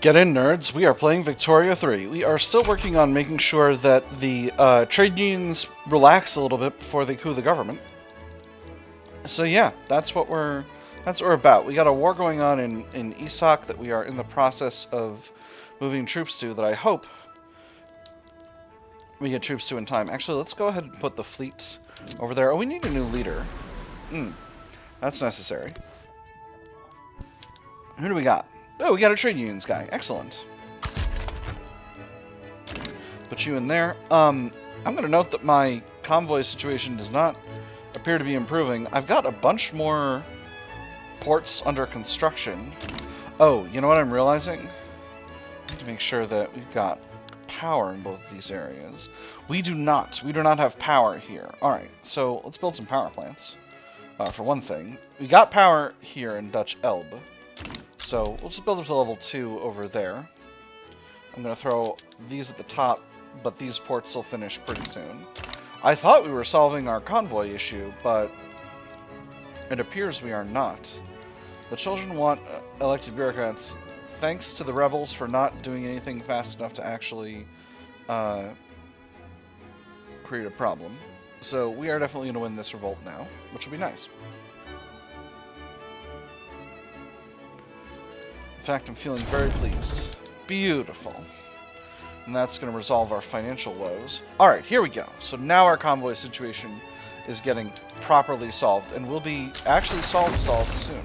Get in, nerds. We are playing Victoria 3. We are still working on making sure that the trade unions relax a little bit before they coup the government. So yeah, that's what we're about. We got a war going on in Isak that we are in the process of moving troops to that I hope we get troops to in time. Actually, let's go ahead and put the fleet over there. Oh, we need a new leader. That's necessary. Who do we got? Oh, we got a trade unions guy. Excellent. Put you in there. I'm going to note that my convoy situation does not appear to be improving. I've got a bunch more ports under construction. Oh, you know what I'm realizing? I need to make sure that we've got power in both of these areas. We do not. We do not have power here. Alright, so let's build some power plants. For one thing. We got power here in Dutch Elbe. So we'll just build up to level 2 over there. I'm going to throw these at the top, but these ports will finish pretty soon. I thought we were solving our convoy issue, but it appears we are not. The children want elected bureaucrats, thanks to the rebels for not doing anything fast enough to actually create a problem. So we are definitely going to win this revolt now, which will be nice. In fact, I'm feeling very pleased. Beautiful. And that's going to resolve our financial woes. Alright, here we go. So now our convoy situation is getting properly solved, and will be actually solved soon.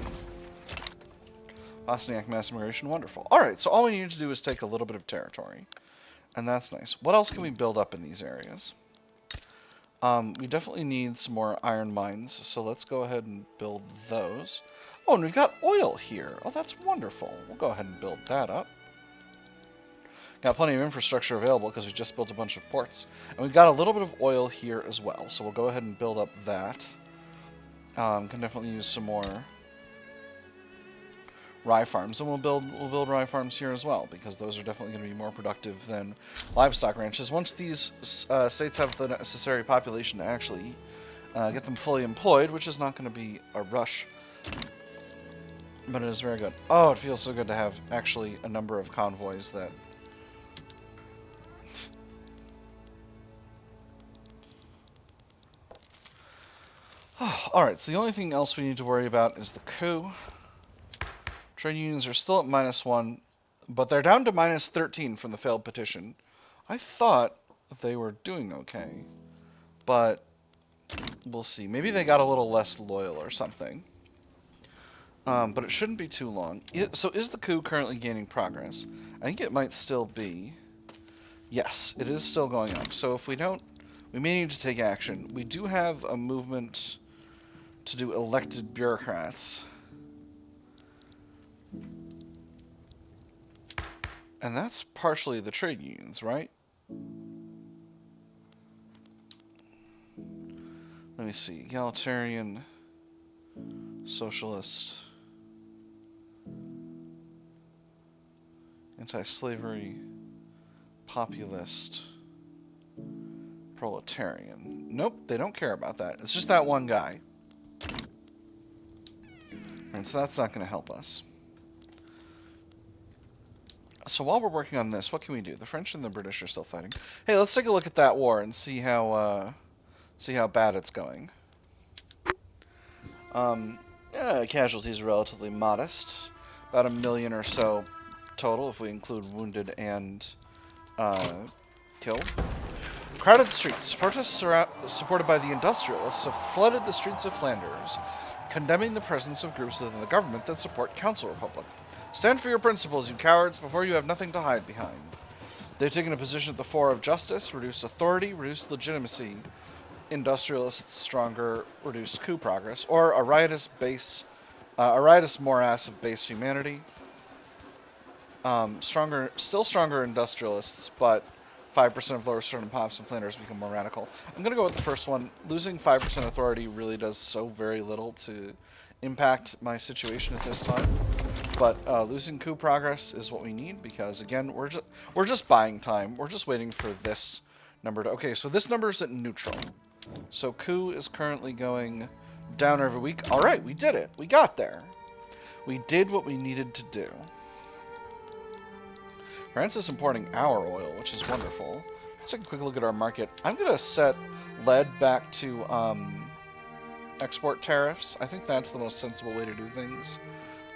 Bosniak mass immigration, wonderful. Alright, so all we need to do is take a little bit of territory. And that's nice. What else can we build up in these areas? We definitely need some more iron mines, so let's go ahead and build those. Oh, and we've got oil here. Oh, that's wonderful. We'll go ahead and build that up. Got plenty of infrastructure available because we just built a bunch of ports. And we've got a little bit of oil here as well, so we'll go ahead and build up that. Can definitely use some more rye farms, and we'll build rye farms here as well, because those are definitely going to be more productive than livestock ranches. Once these states have the necessary population to actually get them fully employed, which is not going to be a rush, but it is very good. Oh, it feels so good to have actually a number of convoys that... Alright, so the only thing else we need to worry about is the coup. Trade unions are still at -1, but they're down to -13 from the failed petition. I thought they were doing okay, but we'll see. Maybe they got a little less loyal or something. But it shouldn't be too long. So is the coup currently gaining progress? I think it might still be. Yes, it is still going up. So if we don't, we may need to take action. We do have a movement to do elected bureaucrats. And that's partially the trade unions, right? Let me see. Egalitarian, socialist, anti-slavery, populist, proletarian. Nope, they don't care about that. It's just that one guy. And so that's not going to help us. So while we're working on this, what can we do? The French and the British are still fighting. Hey, let's take a look at that war and see how bad it's going. Casualties are relatively modest. About 1 million or so total, if we include wounded and killed. Crowded streets. Protests supported by the industrialists have flooded the streets of Flanders, condemning the presence of groups within the government that support Council Republic. Stand for your principles, you cowards, before you have nothing to hide behind. They've taken a position at the fore of justice, reduced authority, reduced legitimacy, industrialists stronger, reduced coup progress, or a riotous morass of base humanity. Still stronger industrialists, but 5% of lower sternum pops in Flanders become more radical. I'm going to go with the first one. Losing 5% authority really does so very little to impact my situation at this time. But losing coup progress is what we need, because again, we're just buying time. We're just waiting for this number to... Okay, so this number is at neutral. So coup is currently going down every week. All right, we did it. We got there. We did what we needed to do. France is importing our oil, which is wonderful. Let's take a quick look at our market. I'm going to set lead back to export tariffs. I think that's the most sensible way to do things.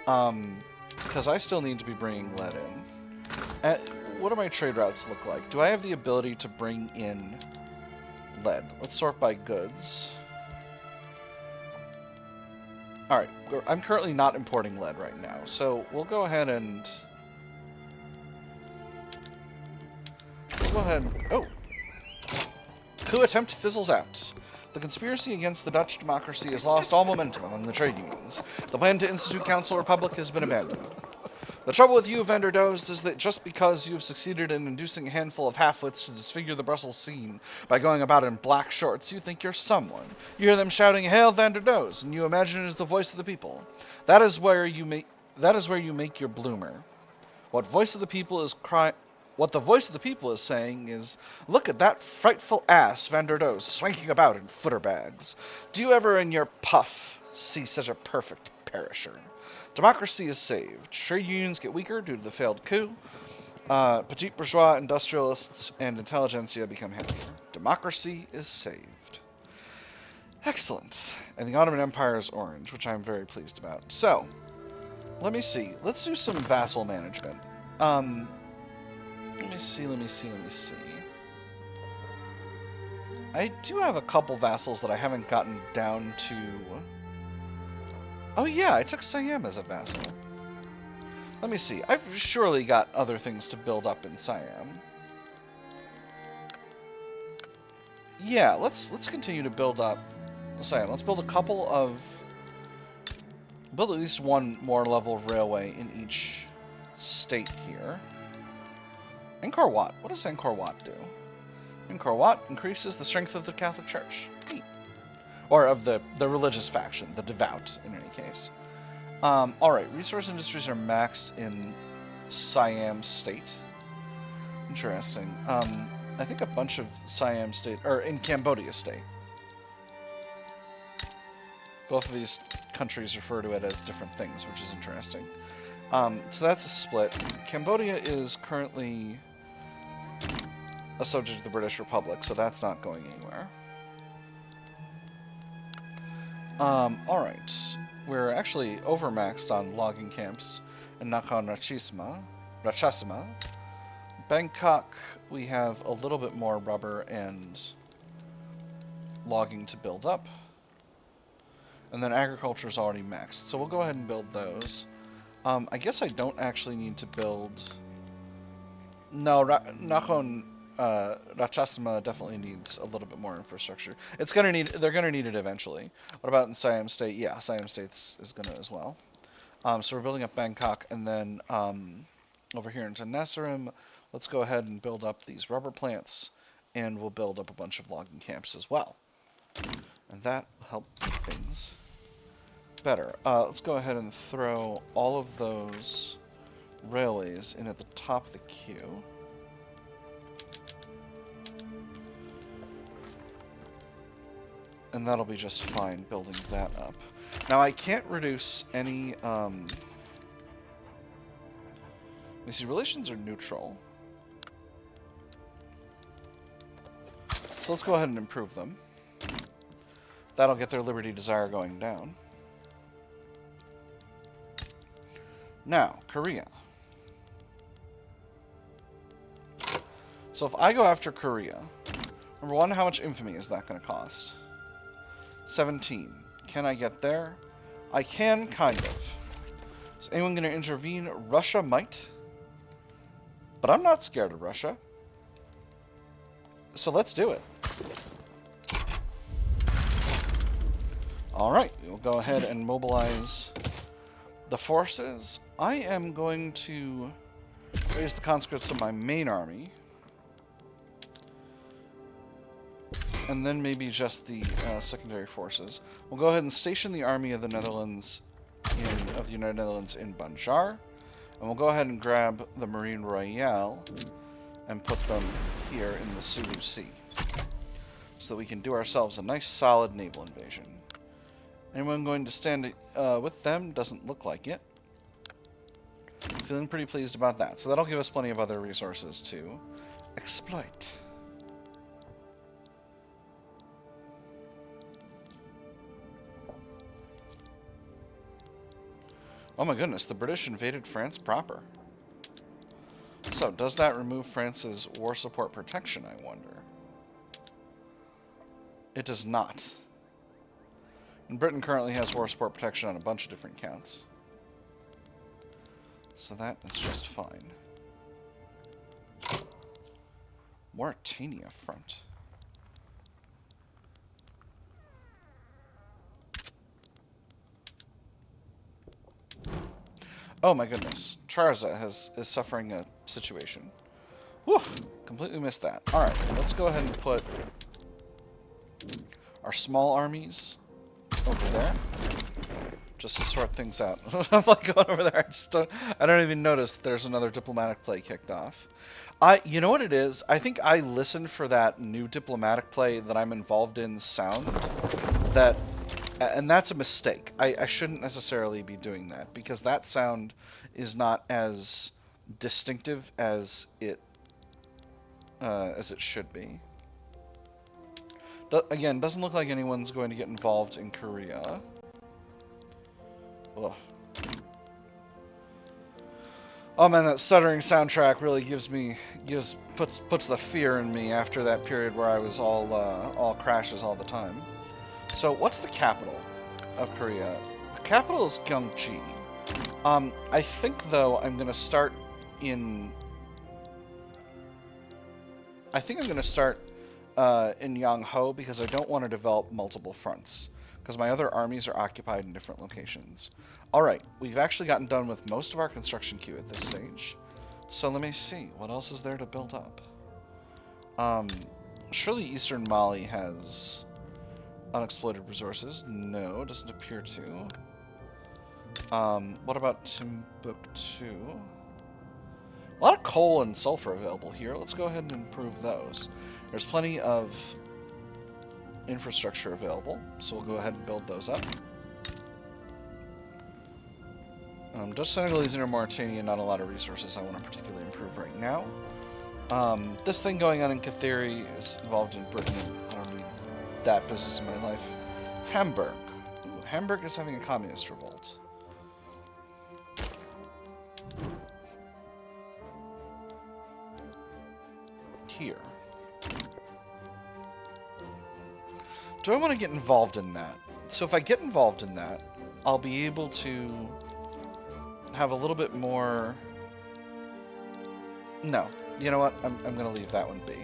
Because I still need to be bringing lead in. What do my trade routes look like? Do I have the ability to bring in lead? Let's sort by goods. Alright, I'm currently not importing lead right now, so we'll go ahead and... Oh! Coup attempt fizzles out. The conspiracy against the Dutch democracy has lost all momentum among the trade unions. The plan to institute Council Republic has been abandoned. The trouble with you, Van der Does, is that just because you have succeeded in inducing a handful of half-wits to disfigure the Brussels scene by going about in black shorts, you think you're someone. You hear them shouting, "Hail Van der Does," and you imagine it is the voice of the people. That is where you make your bloomer. What the voice of the people is saying is, "Look at that frightful ass Van der Does swanking about in footer bags. Do you ever in your puff see such a perfect perisher?" Democracy is saved. Trade unions get weaker due to the failed coup. Petit bourgeois, industrialists, and intelligentsia become happier. Democracy is saved. Excellent. And the Ottoman Empire is orange, which I'm very pleased about. So, let me see. Let's do some vassal management. Let me see. I do have a couple vassals that I haven't gotten down to... Oh yeah, I took Siam as a vassal. Let me see. I've surely got other things to build up in Siam. Yeah, let's continue to build up Siam. Let's build a couple of... Build at least one more level of railway in each state here. Angkor Wat. What does Angkor Wat do? Angkor Wat increases the strength of the Catholic Church. Neat. Or of the religious faction, the devout, in any case. Alright, resource industries are maxed in Siam State. Interesting. I think a bunch of Siam State, or in Cambodia State. Both of these countries refer to it as different things, which is interesting. So that's a split. Cambodia is currently a subject of the British Republic, so that's not going anywhere. Alright. We're actually overmaxed on logging camps in Nakhon Ratchasima. Bangkok, we have a little bit more rubber and logging to build up. And then agriculture is already maxed, so we'll go ahead and build those. I guess I don't actually need to build... No, Nakhon Ratchasima definitely needs a little bit more infrastructure. They're gonna need it eventually. What about in Siam State? Yeah, Siam State is gonna as well. So we're building up Bangkok, and then over here in Tenasserim, let's go ahead and build up these rubber plants, and we'll build up a bunch of logging camps as well. And that will help make things better. Let's go ahead and throw all of those railways in at the top of the queue. And that'll be just fine building that up. Now I can't reduce any, let me see, relations are neutral. So let's go ahead and improve them. That'll get their liberty desire going down. Now, Korea. So if I go after Korea, number one, how much infamy is that going to cost? 17. Can I get there? I can, kind of. Is anyone going to intervene? Russia might. But I'm not scared of Russia. So let's do it. Alright, we'll go ahead and mobilize the forces. I am going to raise the conscripts of my main army. And then maybe just the secondary forces. We'll go ahead and station the army of the Netherlands of the United Netherlands in Banjar. And we'll go ahead and grab the Marine Royale and put them here in the Sulu Sea. So that we can do ourselves a nice solid naval invasion. Anyone going to stand with them? Doesn't look like it. Feeling pretty pleased about that. So that'll give us plenty of other resources to exploit. Oh my goodness, the British invaded France proper. So, does that remove France's war support protection, I wonder? It does not. And Britain currently has war support protection on a bunch of different counts. So that is just fine. Mauritania front. Oh my goodness. Trarza is suffering a situation. Whew! Completely missed that. Alright, let's go ahead and put our small armies over there. Just to sort things out. I'm like going over there. I don't even notice there's another diplomatic play kicked off. You know what it is? I think I listened for that new diplomatic play that I'm involved in sound. And that's a mistake. I shouldn't necessarily be doing that because that sound is not as distinctive as it should be. Again, doesn't look like anyone's going to get involved in Korea. Ugh. Oh man, that stuttering soundtrack really puts the fear in me after that period where I was all crashes all the time. So, what's the capital of Korea? The capital is Gyeonggi. I think though I'm gonna start in. I think I'm gonna start in Yangho because I don't want to develop multiple fronts. Because my other armies are occupied in different locations. Alright, we've actually gotten done with most of our construction queue at this stage. So let me see, what else is there to build up? Surely Eastern Mali has unexploited resources. No, doesn't appear to. What about Timbuktu? A lot of coal and sulfur available here. Let's go ahead and improve those. There's plenty of infrastructure available, so we'll go ahead and build those up. Dutch Senegalese and Mauritania, not a lot of resources I want to particularly improve right now. This thing going on in Katheri is involved in Britain. I don't need that business in my life. Hamburg. Ooh, Hamburg is having a communist revolt. Here. Do I want to get involved in that? So if I get involved in that, I'll be able to have a little bit more... No. You know what? I'm going to leave that one be.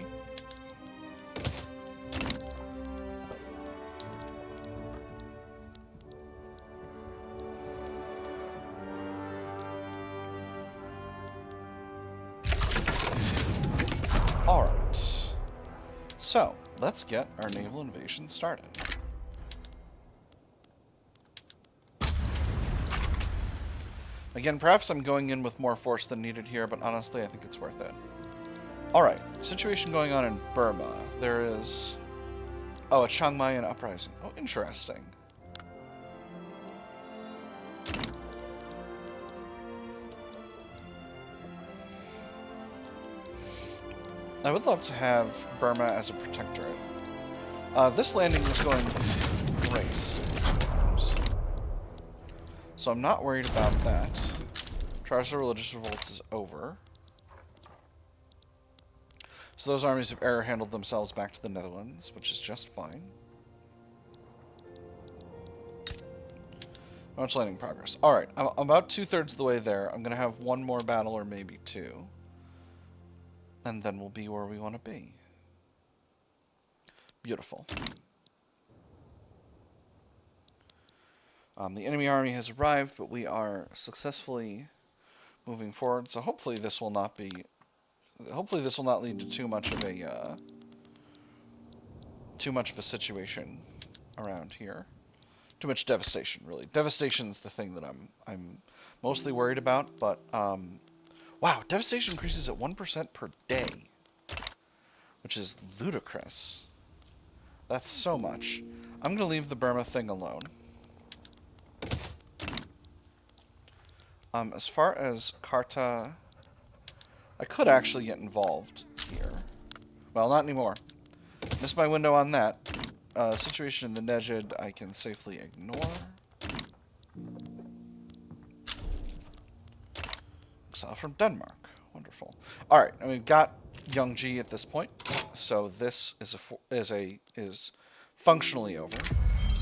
Alright. So, let's get our naval invasion started. Again, perhaps I'm going in with more force than needed here, but honestly, I think it's worth it. Alright, situation going on in Burma. There is... Oh, a Chiang Mayan uprising. Oh, interesting. I would love to have Burma as a protectorate. This landing is going great. So I'm not worried about that. Trarza Religious Revolts is over. So those armies of error handled themselves back to the Netherlands, which is just fine. Much landing progress. Alright, I'm about 2/3 of the way there. I'm going to have one more battle or maybe two. And then we'll be where we want to be. Beautiful. The enemy army has arrived, but we are successfully moving forward. So hopefully this will not be... Hopefully this will not lead to too much of a situation around here. Too much devastation, really. Devastation is the thing that I'm mostly worried about, but wow, devastation increases at 1% per day, which is ludicrous. That's so much. I'm going to leave the Burma thing alone. As far as Carta, I could actually get involved here. Well, not anymore. Missed my window on that. Situation in the Neged I can safely ignore. Exile from Denmark. Wonderful. All right, and we've got Youngji at this point, so this is functionally over.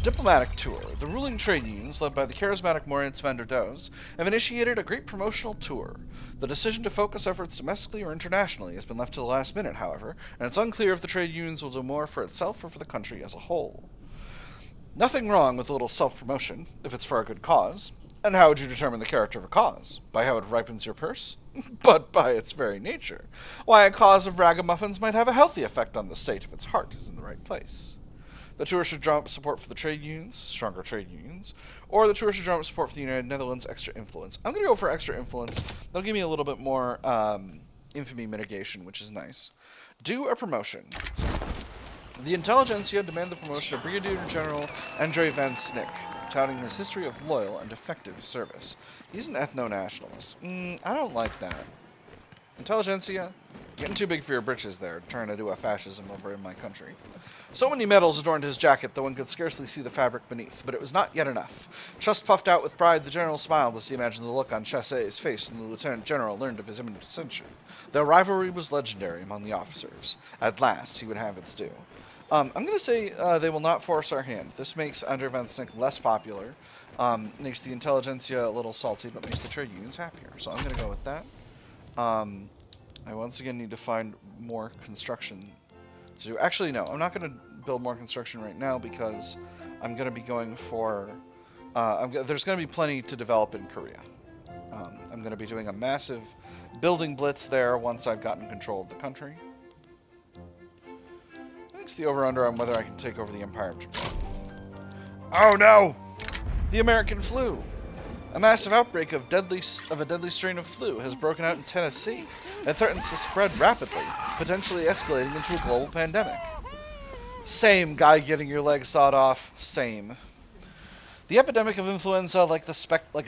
Diplomatic tour. The ruling trade unions, led by the charismatic Moritz van der Does, have initiated a great promotional tour. The decision to focus efforts domestically or internationally has been left to the last minute, however, and it's unclear if the trade unions will do more for itself or for the country as a whole. Nothing wrong with a little self-promotion, if it's for a good cause. And how would you determine the character of a cause? By how it ripens your purse? But by its very nature. Why, a cause of ragamuffins might have a healthy effect on the state if its heart is in the right place. The tour should drum up support for the trade unions, stronger trade unions, or the tour should drum up support for the United Netherlands, extra influence. I'm going to go for extra influence. That'll give me a little bit more infamy mitigation, which is nice. Do a promotion. The intelligentsia demand the promotion of Brigadier General André van Snick, touting his history of loyal and effective service. He's an ethno-nationalist. I don't like that. Intelligentsia, getting too big for your britches there, trying to do a fascism over in my country. So many medals adorned his jacket that one could scarcely see the fabric beneath, but it was not yet enough. Chest puffed out with pride, the general smiled as he imagined the look on Chasset's face when the lieutenant general learned of his imminent ascension. Their rivalry was legendary among the officers. At last, he would have its due. I'm going to say they will not force our hand. This makes André van Snick less popular, makes the intelligentsia a little salty, but makes the trade unions happier. So I'm going to go with that. I once again need to find more construction to do. Actually, no, I'm not going to build more construction right now because I'm going to be going for... there's going to be plenty to develop in Korea. I'm going to be doing a massive building blitz there once I've gotten control of the country. It's the over-under on whether I can take over the Empire of Japan. Oh no! The American flu! A massive outbreak of a deadly strain of flu has broken out in Tennessee and threatens to spread rapidly, potentially escalating into a global pandemic. Same, guy getting your leg sawed off. Same. The epidemic of influenza, like a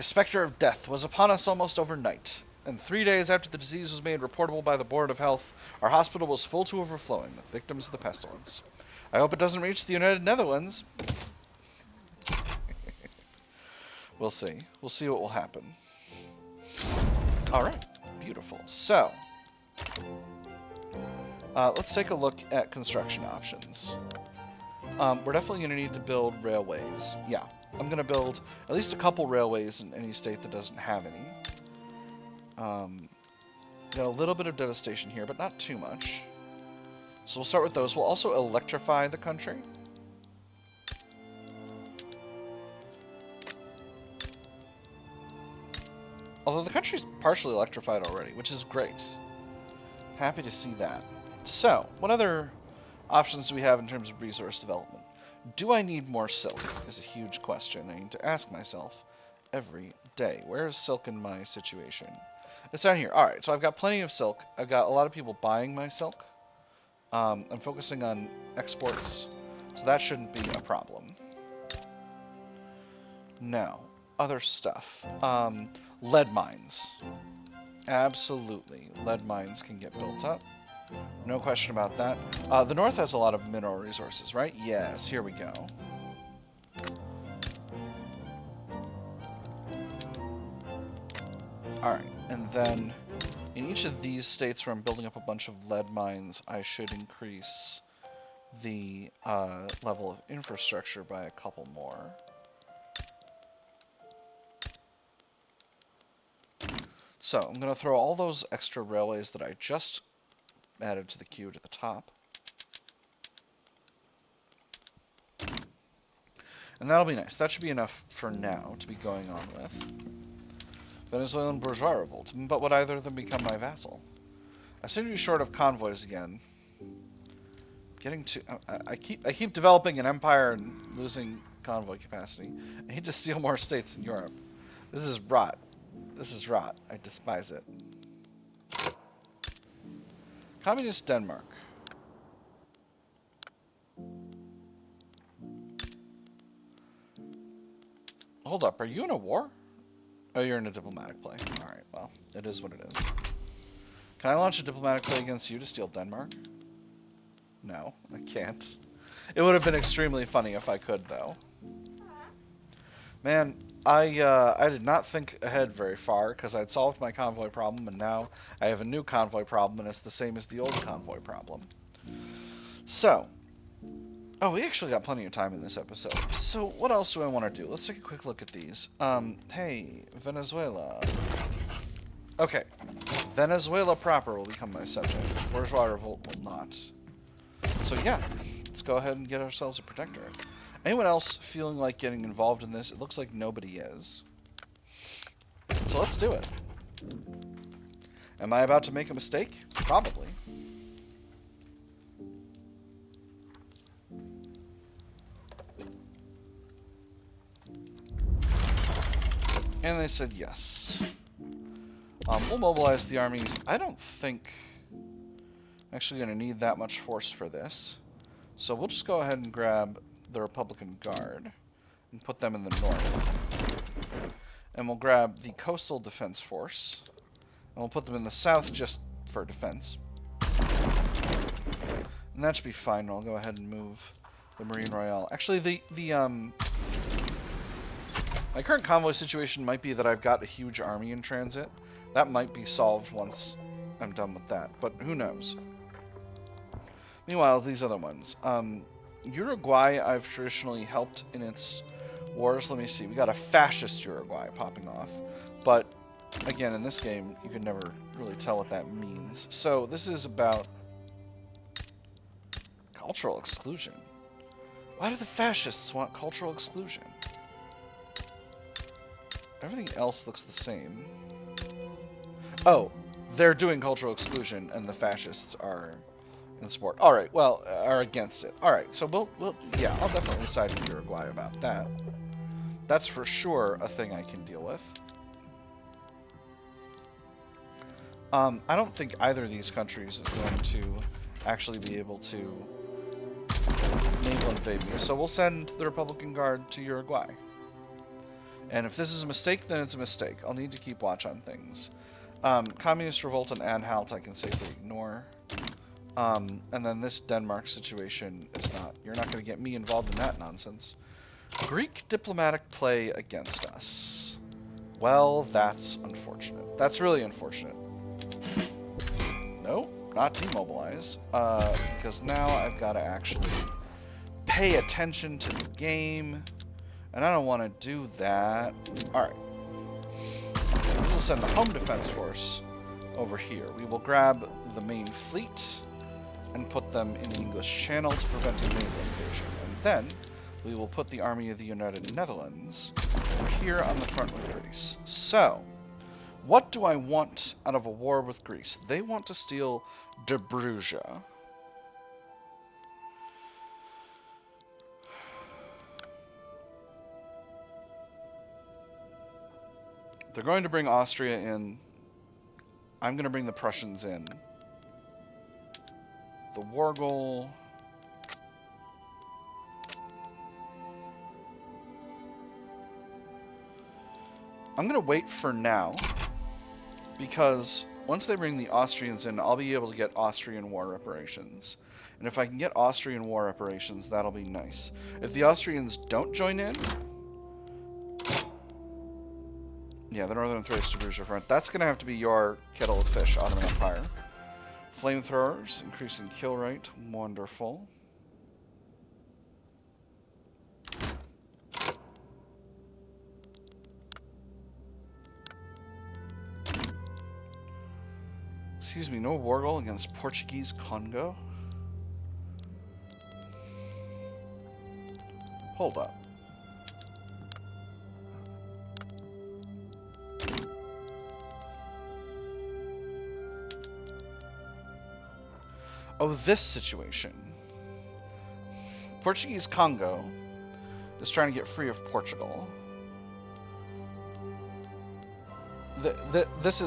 specter of death, was upon us almost overnight. And 3 days after the disease was made reportable by the Board of Health, our hospital was full to overflowing with victims of the pestilence. I hope it doesn't reach the United Netherlands. We'll see. We'll see what will happen. Alright. Beautiful. So, let's take a look at construction options. We're definitely going to need to build railways. Yeah. I'm going to build at least a couple railways in any state that doesn't have any. Got a little bit of devastation here, but not too much. So we'll start with those. We'll also electrify the country. Although the country's partially electrified already, which is great. Happy to see that. So, what other options do we have in terms of resource development? Do I need more silk? Is a huge question I need to ask myself every day. Where is silk in my situation? It's down here. Alright, so I've got plenty of silk. I've got a lot of people buying my silk. I'm focusing on exports, so that shouldn't be a problem. Now, other stuff. Lead mines. Absolutely. Lead mines can get built up. No question about that. The north has a lot of mineral resources, right? Yes, here we go. Alright, and then in each of these states where I'm building up a bunch of lead mines, I should increase the level of infrastructure by a couple more. So, I'm going to throw all those extra railways that I just added to the queue to the top. And that'll be nice. That should be enough for now to be going on with. Venezuelan bourgeois revolt. But would either of them become my vassal? I seem to be short of convoys again. Getting to... I keep developing an empire and losing convoy capacity. I need to steal more states in Europe. This is rot. This is rot. I despise it. Communist Denmark. Hold up, are you in a war? Oh, you're in a diplomatic play. Alright, well, it is what it is. Can I launch a diplomatic play against you to steal Denmark? No, I can't. It would have been extremely funny if I could, though. Man, I did not think ahead very far, because I'd solved my convoy problem, and now I have a new convoy problem, and it's the same as the old convoy problem. So, oh, we actually got plenty of time in this episode. So, what else do I want to do? Let's take a quick look at these. Hey, Venezuela. Okay, Venezuela proper will become my subject. Bourgeois revolt will not. So yeah, let's go ahead and get ourselves a protectorate. Anyone else feeling like getting involved in this? It looks like nobody is. So let's do it. Am I about to make a mistake? Probably. And they said yes. We'll mobilize the armies. I don't think I'm actually going to need that much force for this. So we'll just go ahead and grab the Republican Guard and put them in the north. And we'll grab the Coastal Defense Force. And we'll put them in the south just for defense. And that should be fine. I'll go ahead and move the Marine Royale. Actually, my current convoy situation might be that I've got a huge army in transit. That might be solved once I'm done with that, but who knows. Meanwhile, these other ones. Uruguay, I've traditionally helped in its wars. Let me see. We got a fascist Uruguay popping off. But, again, in this game, you can never really tell what that means. So, this is about cultural exclusion. Why do the fascists want cultural exclusion? Everything else looks the same. Oh, they're doing cultural exclusion, and the fascists are in support. All right, well, are against it. All right, so we'll yeah, I'll definitely side with Uruguay about that. That's for sure a thing I can deal with. I don't think either of these countries is going to actually be able to naval invade me, so we'll send the Republican Guard to Uruguay. And if this is a mistake, then it's a mistake. I'll need to keep watch on things. Communist revolt and Anhalt I can safely ignore. And then this Denmark situation is not... You're not going to get me involved in that nonsense. Greek diplomatic play against us. Well, that's unfortunate. That's really unfortunate. No, not demobilize. Because now I've got to actually pay attention to the game. And I don't want to do that. Alright. We'll send the Home Defense Force over here. We will grab the main fleet and put them in the English Channel to prevent a naval invasion. And then we will put the Army of the United Netherlands over here on the front with Greece. So, what do I want out of a war with Greece? They want to steal Dobruja. They're going to bring Austria in. I'm going to bring the Prussians in. The war goal... I'm going to wait for now, because once they bring the Austrians in, I'll be able to get Austrian war reparations. And if I can get Austrian war reparations, that'll be nice. If the Austrians don't join in... Yeah, the Northern Thrace to Bruges front. That's going to have to be your kettle of fish, Ottoman Empire. Flamethrowers, increasing kill rate. Wonderful. Excuse me, no war goal against Portuguese Congo? Hold up. Oh, this situation. Portuguese Congo is trying to get free of Portugal. This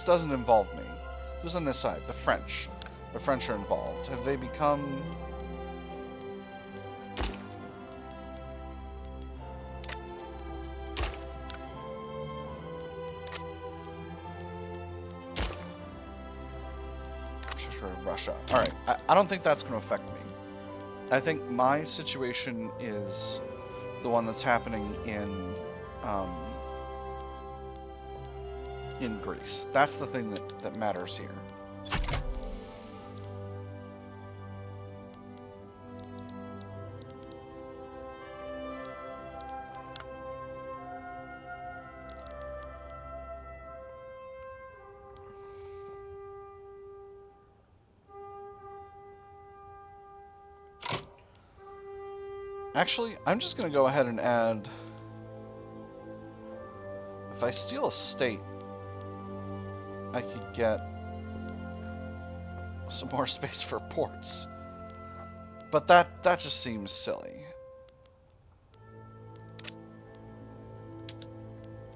doesn't involve me. Who's on this side? The French. The French are involved. Have they become... protectorate of Russia. Alright, I don't think that's going to affect me. I think my situation is the one that's happening in Greece. That's the thing that matters here. Actually, I'm just going to go ahead and add... If I steal a state, I could get some more space for ports. But that just seems silly.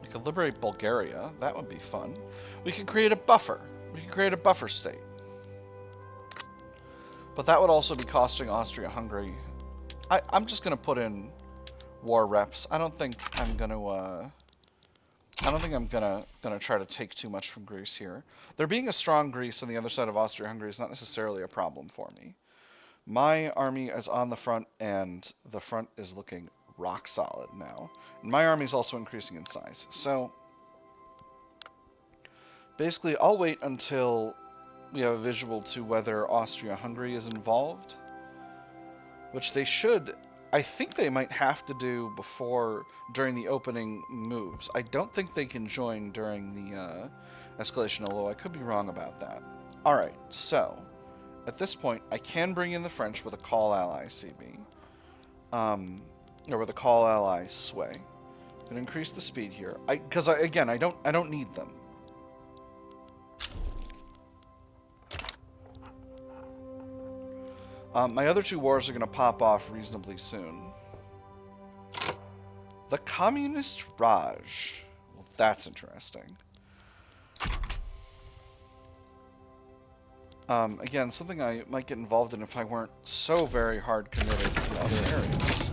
We could liberate Bulgaria. That would be fun. We could create a buffer. We could create a buffer state. But that would also be costing Austria-Hungary. I'm just gonna put in war reps. I don't think I'm gonna try to take too much from Greece here. There being a strong Greece on the other side of Austria-Hungary is not necessarily a problem for me. My army is on the front, and the front is looking rock solid now. And my army is also increasing in size. So basically, I'll wait until we have a visual to whether Austria-Hungary is involved. Which they should, I think they might have to do during the opening moves. I don't think they can join during the escalation, although I could be wrong about that. Alright, so, at this point, I can bring in the French with a call ally CB. Or with a call ally sway. I'm going to increase the speed here. Because, again, I don't need them. My other two wars are going to pop off reasonably soon. The Communist Raj. Well, that's interesting. Again, something I might get involved in if I weren't so very hard committed to other areas.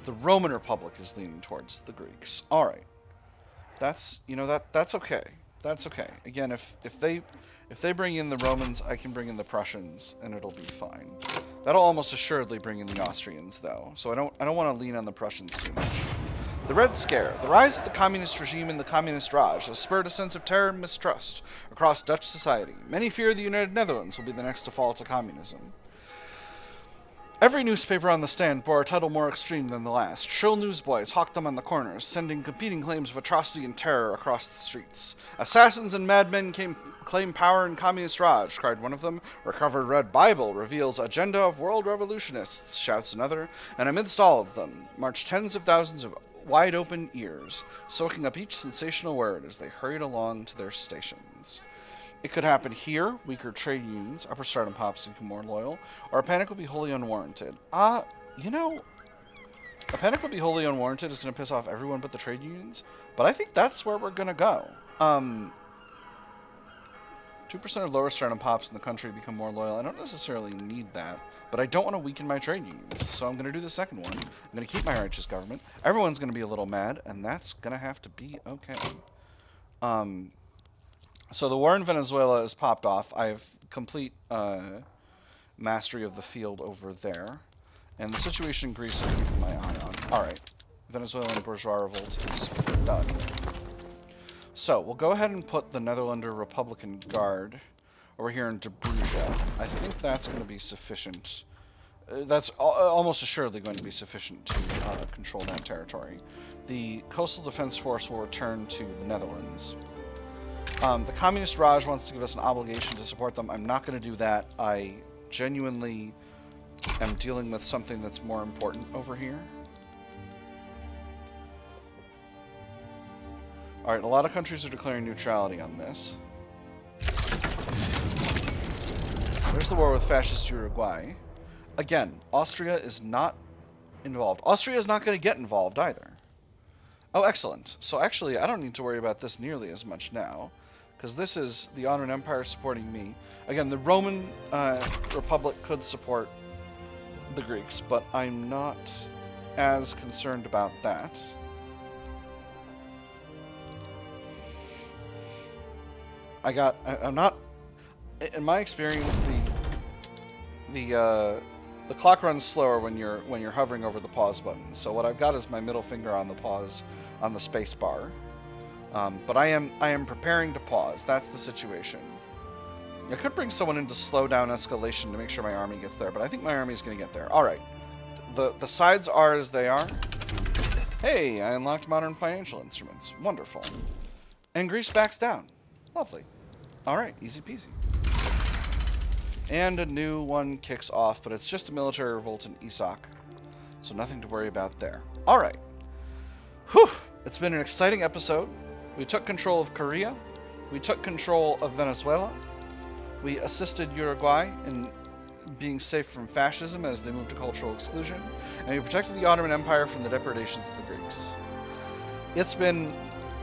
The Roman Republic is leaning towards the Greeks. Alright. That's okay. That's okay. Again, if they bring in the Romans, I can bring in the Prussians, and it'll be fine. That'll almost assuredly bring in the Austrians, though. So I don't want to lean on the Prussians too much. The Red Scare. The rise of the communist regime and the communist Raj has spurred a sense of terror and mistrust across Dutch society. Many fear the United Netherlands will be the next to fall to communism. Every newspaper on the stand bore a title more extreme than the last. Shrill newsboys hawked them on the corners, sending competing claims of atrocity and terror across the streets. Assassins and madmen claim power in Communist Raj, cried one of them. Recovered Red Bible reveals agenda of world revolutionists, shouts another. And amidst all of them marched tens of thousands of wide-open ears, soaking up each sensational word as they hurried along to their stations. It could happen here, weaker trade unions, upper stardom pops become more loyal, or a panic will be wholly unwarranted. A panic will be wholly unwarranted is going to piss off everyone but the trade unions, but I think that's where we're going to go. 2% of lower stardom pops in the country become more loyal. I don't necessarily need that, but I don't want to weaken my trade unions, so I'm going to do the second one. I'm going to keep my righteous government. Everyone's going to be a little mad, and that's going to have to be okay. So the war in Venezuela is popped off. I have complete mastery of the field over there. And the situation in Greece I'm keeping my eye on. Alright. Venezuelan bourgeois revolt is done. So, we'll go ahead and put the Netherlander Republican Guard over here in Dobruja. I think that's going to be sufficient. That's almost assuredly going to be sufficient to control that territory. The Coastal Defense Force will return to the Netherlands. The Communist Raj wants to give us an obligation to support them. I'm not going to do that. I genuinely am dealing with something that's more important over here. Alright, a lot of countries are declaring neutrality on this. There's the war with fascist Uruguay. Again, Austria is not involved. Austria is not going to get involved either. Oh, excellent. So actually, I don't need to worry about this nearly as much now, because this is the Ottoman Empire supporting me. Again, the Roman Republic could support the Greeks, but I'm not as concerned about that. I'm not. In my experience, the clock runs slower when you're hovering over the pause button. So what I've got is my middle finger on the pause on the space bar. But I am preparing to pause. That's the situation. I could bring someone in to slow down escalation to make sure my army gets there, but I think my army is going to get there. All right. The sides are as they are. Hey, I unlocked modern financial instruments. Wonderful. And Greece backs down. Lovely. All right, easy peasy. And a new one kicks off, but it's just a military revolt in Isak, so nothing to worry about there. All right. Whew. It's been an exciting episode. We took control of Korea. We took control of Venezuela. We assisted Uruguay in being safe from fascism as they moved to cultural exclusion. And we protected the Ottoman Empire from the depredations of the Greeks. It's been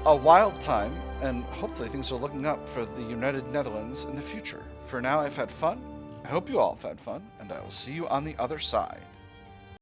a wild time, and hopefully things are looking up for the United Netherlands in the future. For now, I've had fun. I hope you all have had fun, and I will see you on the other side.